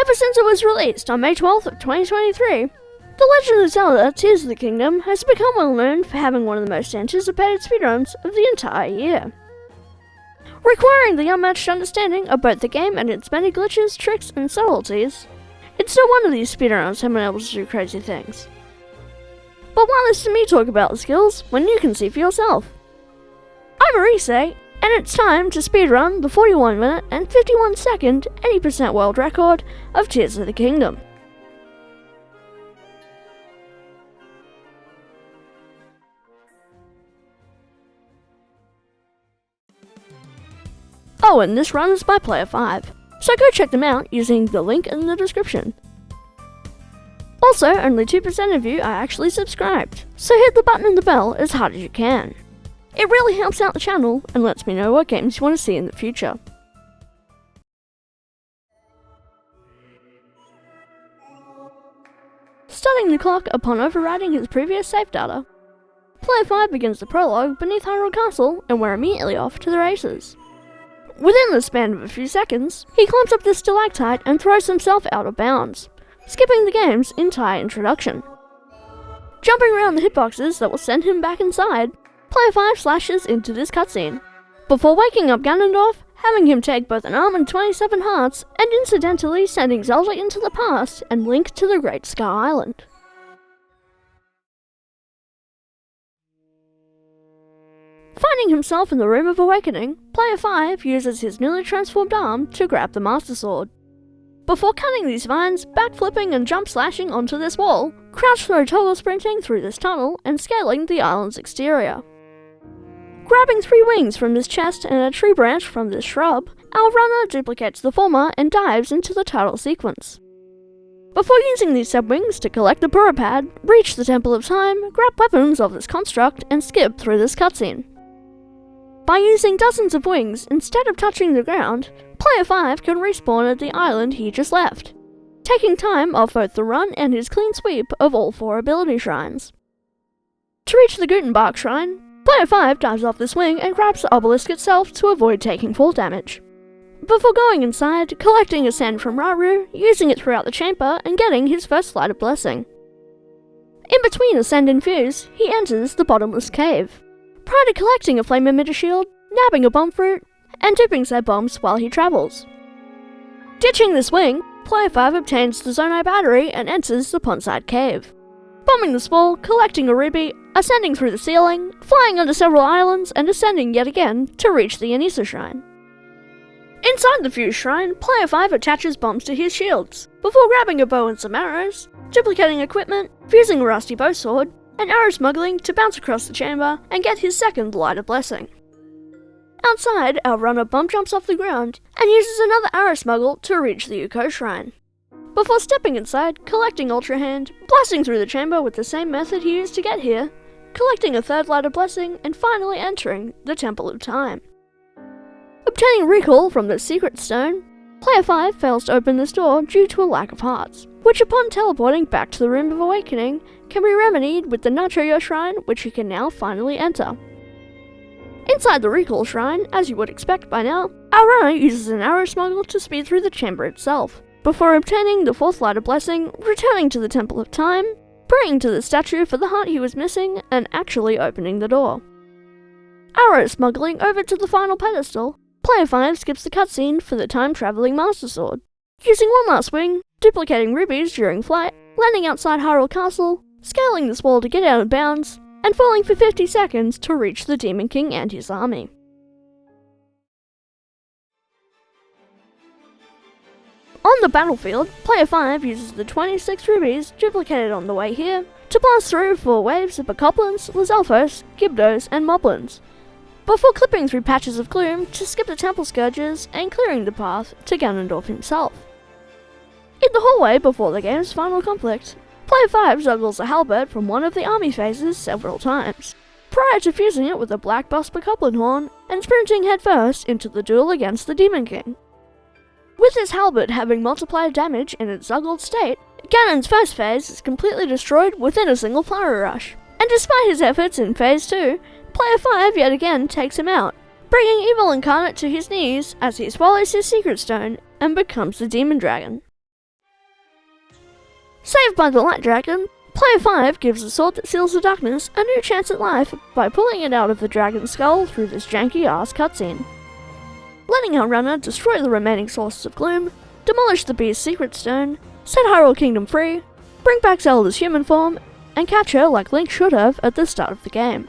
Ever since it was released on May 12th of 2023, The Legend of Zelda Tears of the Kingdom has become well known for having one of the most anticipated speedruns of the entire year. Requiring the unmatched understanding of both the game and its many glitches, tricks, and subtleties, it's no wonder these speedrunners have been able to do crazy things. But why listen to me talk about the skills when you can see for yourself? I'm Orisaey, and it's time to speedrun the 41 minute and 51 second 80% world record of Tears of the Kingdom. Oh, and this run is by Player 5, so go check them out using the link in the description. Also, only 2% of you are actually subscribed, so hit the button and the bell as hard as you can. It really helps out the channel and lets me know what games you want to see in the future. Starting the clock upon overwriting his previous save data, Player 5 begins the prologue beneath Hyrule Castle, and we're immediately off to the races. Within the span of a few seconds, he climbs up this stalactite and throws himself out of bounds, skipping the game's entire introduction. Jumping around the hitboxes that will send him back inside, Player 5 slashes into this cutscene, before waking up Ganondorf, having him take both an arm and 27 hearts, and incidentally sending Zelda into the past and Link to the Great Scar Island. Finding himself in the Room of Awakening, Player 5 uses his newly transformed arm to grab the Master Sword. Before cutting these vines, backflipping and jump slashing onto this wall, crouch throw toggle sprinting through this tunnel and scaling the island's exterior. Grabbing 3 wings from this chest and a tree branch from this shrub, our runner duplicates the former and dives into the title sequence. Before using these sub-wings to collect the Pura Pad, reach the Temple of Time, grab weapons of this construct, and skip through this cutscene. By using dozens of wings instead of touching the ground, Player 5 can respawn at the island he just left, taking time off both the run and his clean sweep of all 4 ability shrines. To reach the Gutenbark Shrine, Player 5 dives off this wing and grabs the obelisk itself to avoid taking fall damage. Before going inside, collecting a sand from Raru, using it throughout the chamber, and getting his first Light of Blessing. In between Ascend and Fuse, he enters the Bottomless Cave, prior to collecting a Flame Emitter Shield, nabbing a bomb fruit, and dipping said bombs while he travels. Ditching this wing, Player 5 obtains the Zonai Battery and enters the Ponside Cave, bombing the Spore, collecting a ruby, ascending through the ceiling, flying under several islands, and ascending yet again to reach the Anissa Shrine. Inside the Fuse Shrine, Player 5 attaches bombs to his shields, before grabbing a bow and some arrows, duplicating equipment, fusing a rusty bow sword, and arrow smuggling to bounce across the chamber and get his second Light of Blessing. Outside, our runner bump jumps off the ground and uses another arrow smuggle to reach the Uko Shrine, before stepping inside, collecting Ultra Hand, blasting through the chamber with the same method he used to get here, collecting a third Light of Blessing, and finally entering the Temple of Time. Obtaining recall from the Secret Stone, Player 5 fails to open this door due to a lack of hearts, which upon teleporting back to the Room of Awakening can be remedied with the Nachoyo Shrine, which he can now finally enter. Inside the Recall Shrine, as you would expect by now, our runner uses an arrow smuggle to speed through the chamber itself, before obtaining the 4th Light of Blessing, returning to the Temple of Time, praying to the statue for the heart he was missing, and actually opening the door. Arrow smuggling over to the final pedestal, Player 5 skips the cutscene for the time-traveling Master Sword, using one last wing, duplicating rubies during flight, landing outside Hyrule Castle, scaling this wall to get out of bounds, and falling for 50 seconds to reach the Demon King and his army. On the battlefield, Player 5 uses the 26 rubies duplicated on the way here to blast through 4 waves of Bokoblins, Lizalfos, Gibdos, and Moblins, before clipping through patches of gloom to skip the Temple Scourges and clearing the path to Ganondorf himself. In the hallway before the game's final conflict, Player 5 juggles a halberd from one of the army phases several times, prior to fusing it with a black boss Bokoblin horn and sprinting headfirst into the duel against the Demon King. With his halberd having multiplied damage in its juggled state, Ganon's first phase is completely destroyed within a single flurry rush, and despite his efforts in phase 2, Player 5 yet again takes him out, bringing Evil Incarnate to his knees as he swallows his Secret Stone and becomes the Demon Dragon. Saved by the Light Dragon, Player 5 gives the sword that seals the darkness a new chance at life by pulling it out of the dragon's skull through this janky-ass cutscene. Letting our runner destroy the remaining sources of gloom, demolish the beast's secret stone, set Hyrule Kingdom free, bring back Zelda's human form, and catch her like Link should have at the start of the game.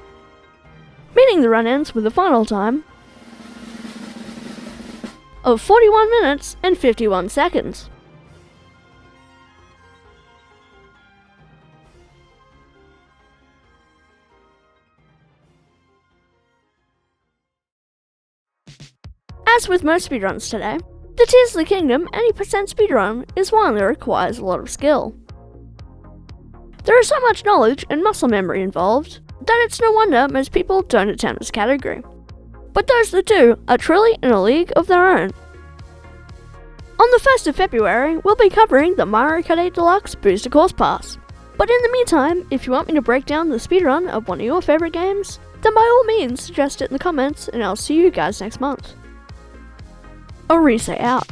Meaning the run ends with a final time of 41 minutes and 51 seconds. As with most speedruns today, the Tears of the Kingdom 80% speedrun is one that requires a lot of skill. There is so much knowledge and muscle memory involved that it's no wonder most people don't attempt this category. But those that do are truly in a league of their own. On the 1st of February, we'll be covering the Mario Kart 8 Deluxe Booster Course Pass. But in the meantime, if you want me to break down the speedrun of one of your favourite games, then by all means suggest it in the comments and I'll see you guys next month. Orisaey out.